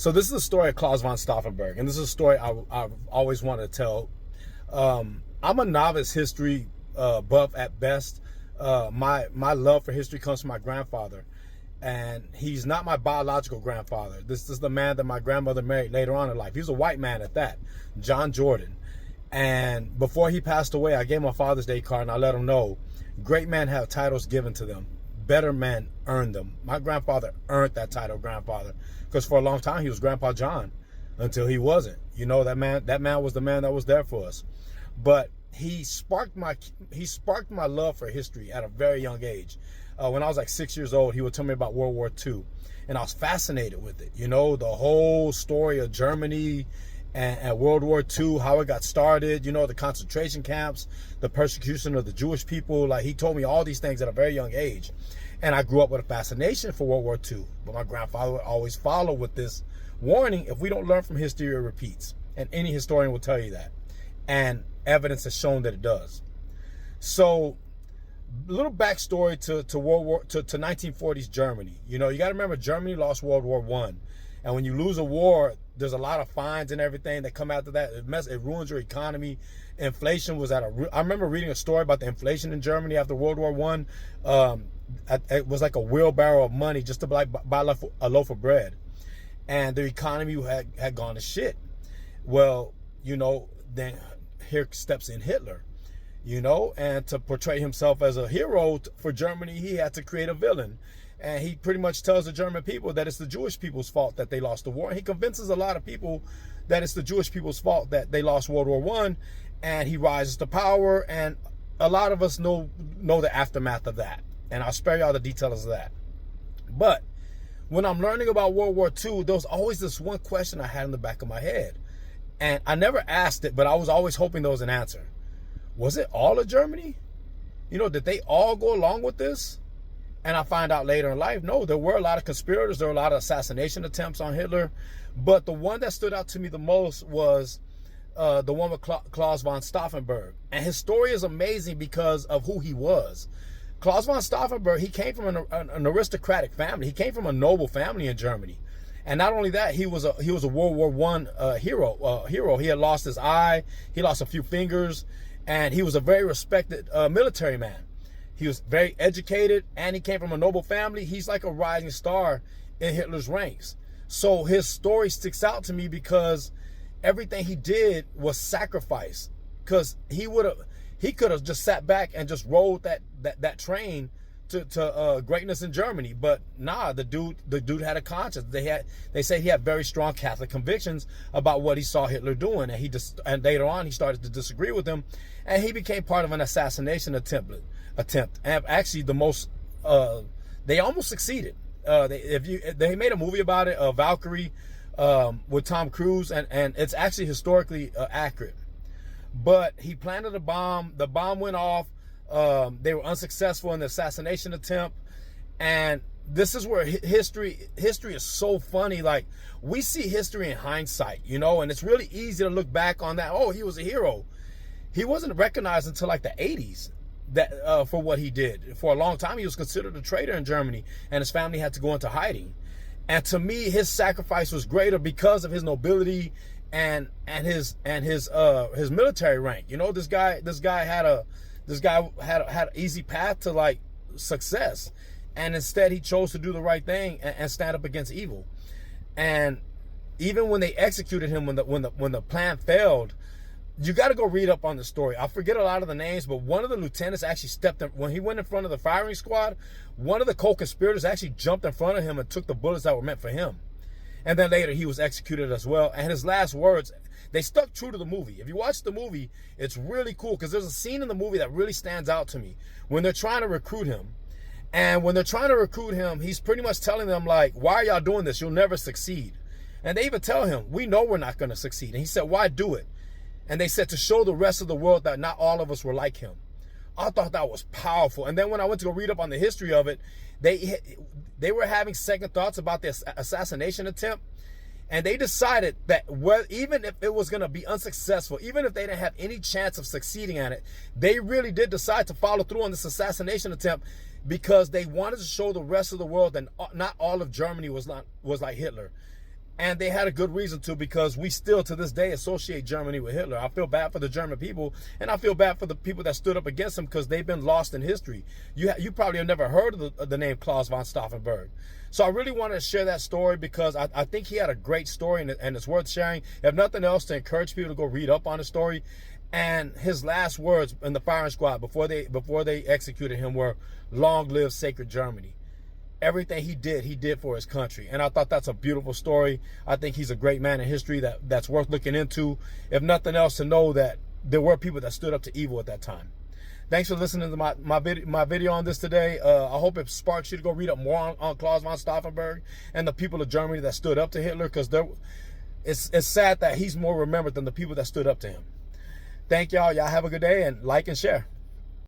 So this is the story of Claus von Stauffenberg, and this is a story I've always wanted to tell. I'm a novice history buff at best. My love for history comes from my grandfather, and he's not my biological grandfather. This is the man that my grandmother married later on in life. He was a white man at that, John Jordan. And before he passed away, I gave him a Father's Day card, and I let him know, great men have titles given to them. Better men earn them. My grandfather earned that title, grandfather, because for a long time he was Grandpa John until he wasn't. You know, that man was the man that was there for us. But he sparked my love for history at a very young age. When I was like 6 years old, he would tell me about World War II, and I was fascinated with it. You know, the whole story of Germany and World War II, how it got started, you know, the concentration camps, the persecution of the Jewish people. Like, he told me all these things at a very young age. And I grew up with a fascination for World War II. But my grandfather would always follow with this warning: if we don't learn from history, it repeats. And any historian will tell you that. And evidence has shown that it does. So, little backstory to 1940s Germany. You know, you got to remember, Germany lost World War I. And when you lose a war, there's a lot of fines and everything that come after that. It ruins your economy. Inflation was I remember reading a story about the inflation in Germany after World War I. It was like a wheelbarrow of money just to buy a loaf of bread. And the economy had gone to shit. Well, you know, then here steps in Hitler. You know, and to portray himself as a hero for Germany, he had to create a villain. And he pretty much tells the German people that it's the Jewish people's fault that they lost the war. And he convinces a lot of people that it's the Jewish people's fault that they lost World War I. And he rises to power. And a lot of us know the aftermath of that. And I'll spare y'all the details of that. But when I'm learning about World War II, there was always this one question I had in the back of my head. And I never asked it, but I was always hoping there was an answer. Was it all of Germany? You know, did they all go along with this? And I find out later in life, no, there were a lot of conspirators. There were a lot of assassination attempts on Hitler. But the one that stood out to me the most was the one with Claus von Stauffenberg. And his story is amazing because of who he was. Claus von Stauffenberg, he came from an aristocratic family. He came from a noble family in Germany. And not only that, he was a World War I hero. He had lost his eye. He lost a few fingers. And he was a very respected military man. He was very educated, and he came from a noble family. He's like a rising star in Hitler's ranks. So his story sticks out to me because everything he did was sacrifice. Because he could have just sat back and just rolled that train to greatness in Germany. But nah, the dude had a conscience. They say he had very strong Catholic convictions about what he saw Hitler doing, and later on he started to disagree with him, and he became part of an assassination attempt. And actually, they almost succeeded. They made a movie about it, Valkyrie, with Tom Cruise, and it's actually historically accurate. But he planted a bomb. The bomb went off. They were unsuccessful in the assassination attempt. And this is where history is so funny. Like, we see history in hindsight, you know, and it's really easy to look back on that. Oh, he was a hero. He wasn't recognized until like the 80s for what he did. For a long time, he was considered a traitor in Germany, and his family had to go into hiding. And to me, his sacrifice was greater because of his nobility and his military rank. You know, this guy had an easy path to like success, and instead he chose to do the right thing and stand up against evil. And even when they executed him, when the plan failed, you got to go read up on the story. I forget a lot of the names, but one of the lieutenants actually stepped in when he went in front of the firing squad. One of the co-conspirators actually jumped in front of him and took the bullets that were meant for him. And then later he was executed as well. And his last words, they stuck true to the movie. If you watch the movie, it's really cool because there's a scene in the movie that really stands out to me when they're trying to recruit him. And when they're trying to recruit him, he's pretty much telling them, like, why are y'all doing this? You'll never succeed. And they even tell him, we know we're not going to succeed. And he said, why do it? And they said, to show the rest of the world that not all of us were like him. I thought that was powerful. And then when I went to go read up on the history of it, they were having second thoughts about this assassination attempt. And they decided that even if it was going to be unsuccessful, even if they didn't have any chance of succeeding at it, they really did decide to follow through on this assassination attempt because they wanted to show the rest of the world that not all of Germany was like Hitler. And they had a good reason to, because we still to this day associate Germany with Hitler. I feel bad for the German people, and I feel bad for the people that stood up against him, because they've been lost in history. You probably have never heard of the name Claus von Stauffenberg. So I really wanted to share that story, because I think he had a great story, and it's worth sharing. If nothing else, to encourage people to go read up on the story. And his last words in the firing squad before they executed him were, "Long live sacred Germany." Everything he did for his country. And I thought that's a beautiful story. I think he's a great man in history that's worth looking into. If nothing else, to know that there were people that stood up to evil at that time. Thanks for listening to my video on this today. I hope it sparks you to go read up more on Claus von Stauffenberg and the people of Germany that stood up to Hitler, because it's sad that he's more remembered than the people that stood up to him. Thank y'all. Y'all have a good day, and like and share.